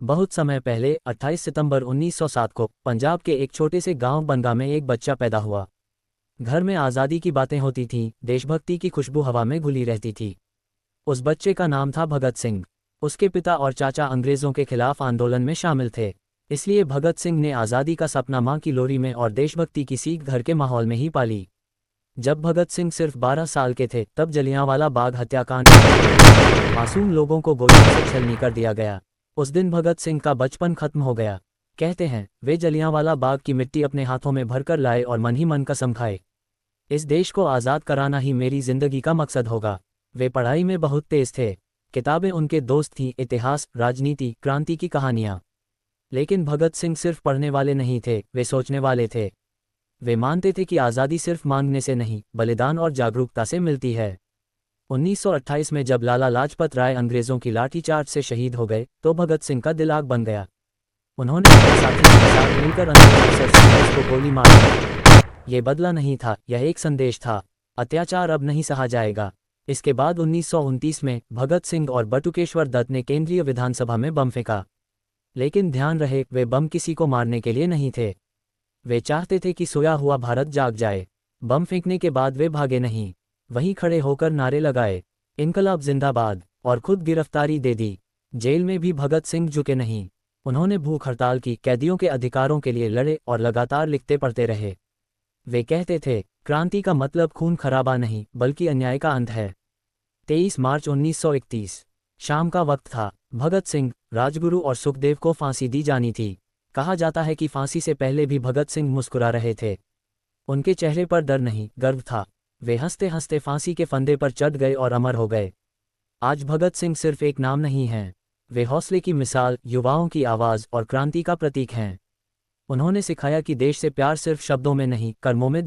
बहुत समय पहले 28 सितंबर 1907 को पंजाब के एक छोटे से गांव बनगा में एक बच्चा पैदा हुआ। घर में आज़ादी की बातें होती थीं, देशभक्ति की खुशबू हवा में घुली रहती थी। उस बच्चे का नाम था भगत सिंह। उसके पिता और चाचा अंग्रेज़ों के खिलाफ आंदोलन में शामिल थे, इसलिए भगत सिंह ने आज़ादी का सपना मां की लोरी में और देशभक्ति की सीख घर के माहौल में ही पाली। जब भगत सिंह सिर्फ 12 साल के थे तब जलियांवाला बाग हत्याकांड मासूम लोगों को गोलियों से छलनी कर दिया गया। उस दिन भगत सिंह का बचपन खत्म हो गया। कहते हैं वे जलियांवाला बाग की मिट्टी अपने हाथों में भरकर लाए और मन ही मन कसम खाए, इस देश को आज़ाद कराना ही मेरी जिंदगी का मकसद होगा। वे पढ़ाई में बहुत तेज थे। किताबें उनके दोस्त थीं, इतिहास, राजनीति, क्रांति की कहानियाँ। लेकिन भगत सिंह सिर्फ पढ़ने वाले नहीं थे, वे सोचने वाले थे। वे मानते थे कि आज़ादी सिर्फ मांगने से नहीं, बलिदान और जागरूकता से मिलती है। 1928 में जब लाला लाजपत राय अंग्रेज़ों की लाठीचार्ज से शहीद हो गए तो भगत सिंह का दिल आग बन गया। उन्होंने अपने साथियों के साथ मिलकर अंग्रेज अफसर को गोली मार दी। ये बदला नहीं था, यह एक संदेश था, अत्याचार अब नहीं सहा जाएगा। इसके बाद 1929 में भगत सिंह और बटुकेश्वर दत्त ने केंद्रीय विधानसभा में बम फेंका। लेकिन ध्यान रहे, वे बम किसी को मारने के लिए नहीं थे। वे चाहते थे कि सोया हुआ भारत जाग जाए। बम फेंकने के बाद वे भागे नहीं, वहीं खड़े होकर नारे लगाए, इनकलाब जिंदाबाद, और खुद गिरफ्तारी दे दी। जेल में भी भगत सिंह झुके नहीं। उन्होंने भूख हड़ताल की, कैदियों के अधिकारों के लिए लड़े और लगातार लिखते पढ़ते रहे। वे कहते थे, क्रांति का मतलब खून खराबा नहीं बल्कि अन्याय का अंत है। 23 मार्च 1931 शाम का वक्त था। भगत सिंह, राजगुरु और सुखदेव को फांसी दी जानी थी। कहा जाता है कि फांसी से पहले भी भगत सिंह मुस्कुरा रहे थे। उनके चेहरे पर डर नहीं, गर्व था। वे हंसते हंसते फांसी के फंदे पर चढ़ गए और अमर हो गए। आज भगत सिंह सिर्फ एक नाम नहीं हैं, वे हौसले की मिसाल, युवाओं की आवाज़ और क्रांति का प्रतीक हैं। उन्होंने सिखाया कि देश से प्यार सिर्फ शब्दों में नहीं, कर्मों में